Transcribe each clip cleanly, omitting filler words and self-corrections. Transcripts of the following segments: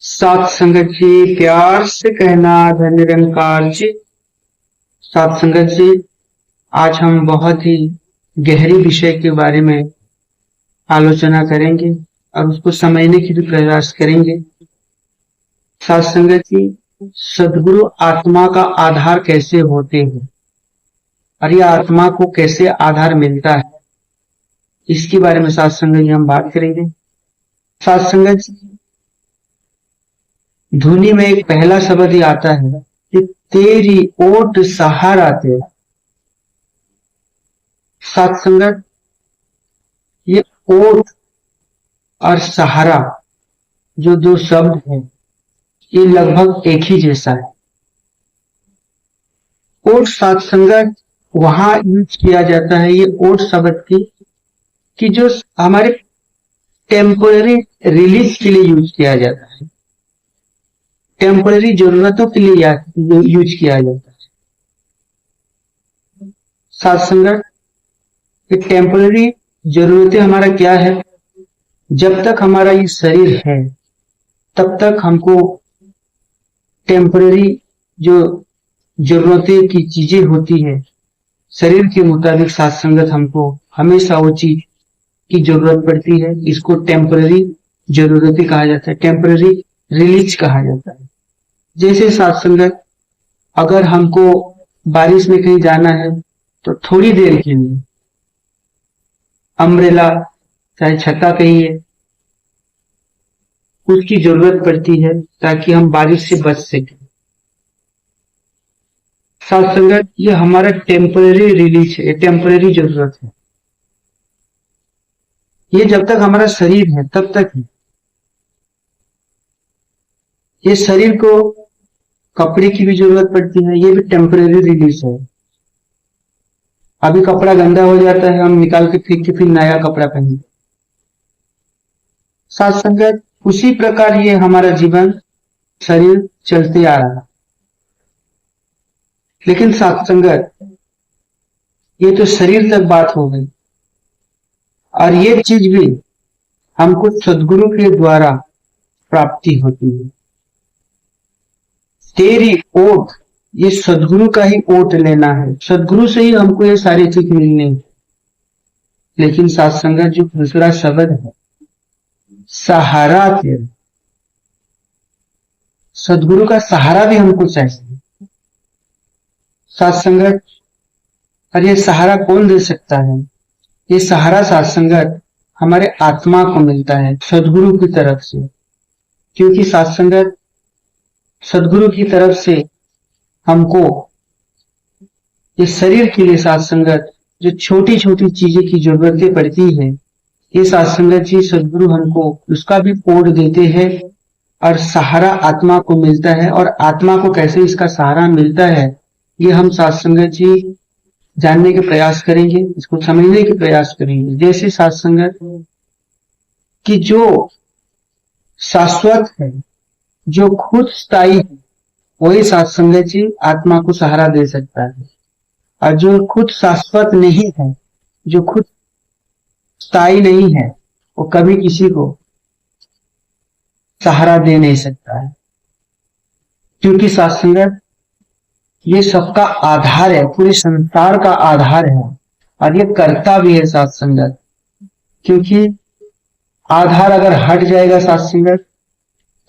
सात संगत जी, प्यार से कहना धन निरंकार जी। सात संगत जी, आज हम बहुत ही गहरी विषय के बारे में आलोचना करेंगे और उसको समझने की भी प्रयास करेंगे। सात संगत जी, सदगुरु आत्मा का आधार कैसे होते हैं और यह आत्मा को कैसे आधार मिलता है, इसके बारे में सात संगत जी हम बात करेंगे। सात संगत जी, धुनी में एक पहला शब्द ही आता है कि तेरी ओट सहारा तेरा। सात संगत, ये ओट और सहारा जो दो शब्द हैं, ये लगभग एक ही जैसा है। ओट सात संगत वहां यूज किया जाता है, ये ओट शब्द की जो हमारे टेम्पोररी रिलीज के लिए यूज किया जाता है, टेम्पोररी जरूरतों के लिए यूज किया जाता है। सात संगत, ये टेम्पोररी जरूरतें हमारा क्या है? जब तक हमारा ये शरीर है तब तक हमको टेम्पोररी जो जरूरतें की चीजें होती है शरीर के मुताबिक, सात संगत हमको हमेशा वो चीज की जरूरत पड़ती है। इसको टेम्पोररी जरूरतें कहा जाता है, टेम्पोररी रिलीज कहा जाता है। जैसे सात संगत, अगर हमको बारिश में कहीं जाना है तो थोड़ी देर के लिए अम्ब्रेला, चाहे छत्ता कहिए, उसकी जरूरत पड़ती है ताकि हम बारिश से बच सकें। सात संगत, ये हमारा टेम्पररी रिलीज है, टेम्पररी जरूरत है। ये जब तक हमारा शरीर है तब तक है। ये शरीर को कपड़े की भी जरूरत पड़ती है, ये भी टेम्पररी रिलीज है। अभी कपड़ा गंदा हो जाता है, हम निकाल के फेंक के फिर नया कपड़ा पहनते। सात संगत, उसी प्रकार ये हमारा जीवन शरीर चलते आ रहा। लेकिन सात संगत, ये तो शरीर तक बात हो गई, और ये चीज भी हमको सदगुरु के द्वारा प्राप्ति होती है। तेरी ओट, ये सदगुरु का ही ओट लेना है, सदगुरु से ही हमको ये सारी चीज मिलनी है। लेकिन सात संगत, जो दूसरा शब्द है सहारा तेरा, सदगुरु का सहारा भी हमको चाहिए। सात संगत, और ये सहारा कौन दे सकता है? ये सहारा सात संगत हमारे आत्मा को मिलता है सदगुरु की तरफ से। क्योंकि सात संगत, सदगुरु की तरफ से हमको ये शरीर के लिए सात संगत जो छोटी छोटी चीजें की जरूरतें पड़ती है, ये सात संगत जी सदगुरु हमको उसका भी ओट देते हैं और सहारा आत्मा को मिलता है। और आत्मा को कैसे इसका सहारा मिलता है, ये हम सात संगत जी जानने के प्रयास करेंगे, इसको समझने के प्रयास करेंगे। जैसे सात संगत कि जो शाश्वत है, जो खुद स्थायी है, वही सात संगत जी आत्मा को सहारा दे सकता है। और जो खुद शाश्वत नहीं है, जो खुद स्थायी नहीं है, वो कभी किसी को सहारा दे नहीं सकता है। क्योंकि सात संगत, ये सबका आधार है, पूरे संसार का आधार है, और ये करता भी है सात संगत। क्योंकि आधार अगर हट जाएगा सात संगत,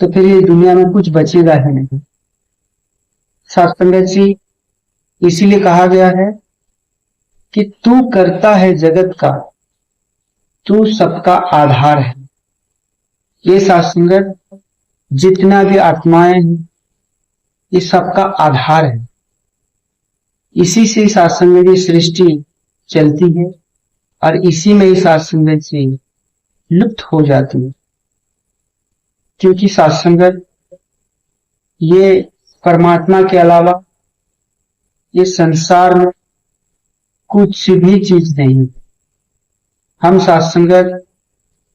तो फिर ये दुनिया में कुछ बचेगा ही नहीं। सात संगत जी, इसीलिए कहा गया है कि तू करता है जगत का, तू सबका आधार है। ये सात संगत, जितना भी आत्माएं हैं, ये सबका आधार है। इसी से सात संगत की सृष्टि चलती है और इसी में ही सात संगत से लुप्त हो जाती है। क्योंकि सात संगत, ये परमात्मा के अलावा ये संसार में कुछ भी चीज नहीं। हम सात संगत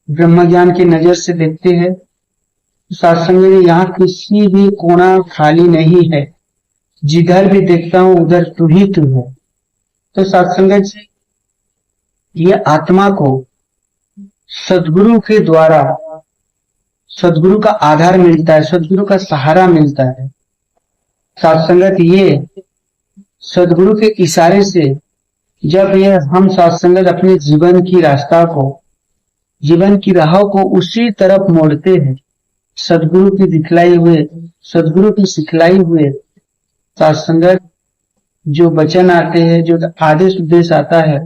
ब्रह्म ज्ञान की नजर से देखते हैं, सात संगत यहाँ किसी भी कोना खाली नहीं है, जिधर भी देखता हूं उधर तू ही तू है। तो सात संगत जी, ये आत्मा को सदगुरु के द्वारा सदगुरु का आधार मिलता है, सदगुरु का सहारा मिलता है। साथ संगत ये सदगुरु के इशारे से जब ये हम साथ संगत अपने जीवन की रास्ता को, जीवन की राह को उसी तरफ मोड़ते हैं, सदगुरु की दिखलाई हुए, सदगुरु की सिखलाई हुए साथ संगत जो वचन आते हैं, जो आदेश उपदेश आता है,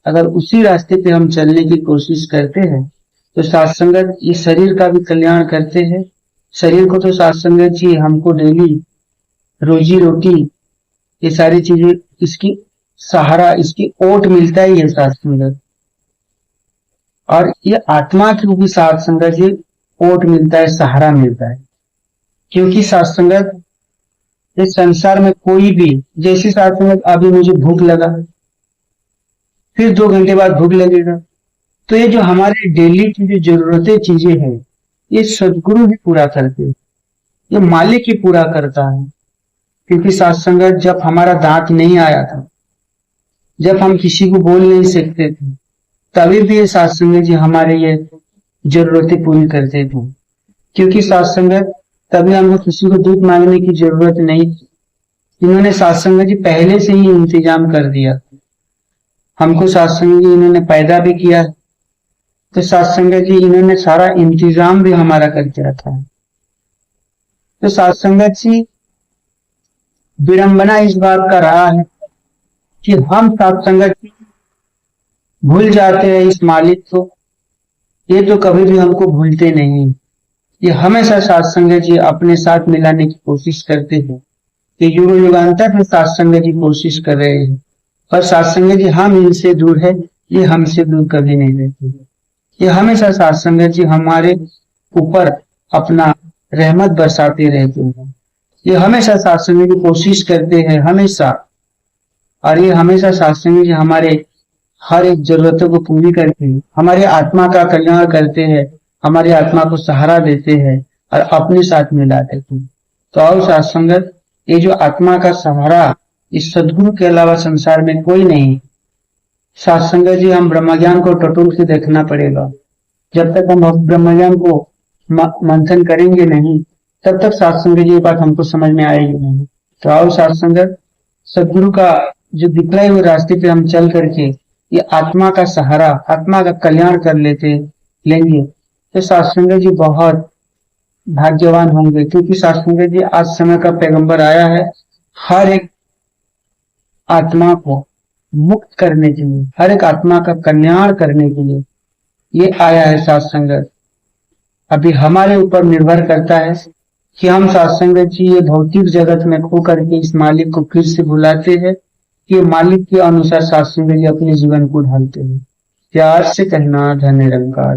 अगर उसी रास्ते पे हम चलने की कोशिश करते हैं तो साथ संगत ये शरीर का भी कल्याण करते हैं। शरीर को तो साथ संगत जी हमको डेली रोजी रोटी ये सारी चीजें, इसकी सहारा, इसकी ओट मिलता ही है साथ संगत। और ये आत्मा की भी साथ संगत जी ओट मिलता है, सहारा मिलता है। क्योंकि साथ संगत इस संसार में कोई भी, जैसे साथ संगत अभी मुझे भूख लगा, फिर 2 घंटे बाद भूख लगेगा, तो ये जो हमारे डेली की जो जरूरतें चीजें हैं, ये सदगुरु ही पूरा करते हैं, ये मालिक ही पूरा करता है। क्योंकि साथ संगत जब हमारा दांत नहीं आया था, जब हम किसी को बोल नहीं सकते थे, तभी भी ये साथ संगत जी हमारे ये जरूरतें पूरी करते थे। क्योंकि साथ संगत तभी हमको किसी को दूध मांगने की जरूरत नहीं थी, इन्होंने साथ संगत जी पहले से ही इंतजाम कर दिया। हमको साथ संगत जी इन्होंने पैदा भी किया, तो साथ संगत जी इन्होंने सारा इंतजाम भी हमारा करके रखा है। तो साथ संगत जी विडंबना इस बात का रहा है कि हम साथ संगत भूल जाते हैं इस मालिक को, ये तो कभी भी हमको भूलते नहीं, ये हमेशा साथ संगत जी अपने साथ मिलाने की कोशिश करते हैं। ये युग युगांतर में साथ संगत जी कोशिश कर रहे हैं, पर साथ संगत जी हम इनसे दूर है, ये हमसे दूर कभी नहीं रहते। ये हमेशा साथ संगत जी हमारे ऊपर अपना रहमत बरसाते रहते हैं। ये हमेशा साथ संगत जी कोशिश करते हैं हमेशा, और ये हमेशा साथ संगत जी हमारे हर एक जरूरतों को पूरी करके हमारे आत्मा का कल्याण करते हैं, हमारी आत्मा को सहारा देते हैं और अपने साथ मिला देते हैं। तो आओ साथ संगत, ये जो आत्मा का सहारा इस सदगुरु के अलावा संसार में कोई नहीं। साथ संगत जी हम ब्रह्मज्ञान को टटोल के देखना पड़ेगा। जब तक हम ब्रह्मज्ञान को मंथन करेंगे नहीं, तब तक साथ संगत जी ये बात हमको समझ में आएगी नहीं। तो आओ साथ संगत, सदगुरु का जो दिखलाए हुए रास्ते पे हम चल करके ये आत्मा का सहारा, आत्मा का कल्याण कर लेंगे, तो साथ संगत जी बहुत भाग्यवान होंगे। क्योंकि साथ संगत जी आज समय का पैगंबर आया है हर एक आत्मा को मुक्त करने के लिए, हर एक आत्मा का कल्याण करने के लिए ये आया है साथ संगत। अभी हमारे ऊपर निर्भर करता है कि हम साथ संगत जी ये भौतिक जगत में खो करके इस मालिक को फिर से बुलाते हैं कि मालिक के अनुसार साथ संगत जी अपने जीवन को ढालते हैं। प्यार से कहना, धन्य निरंकार।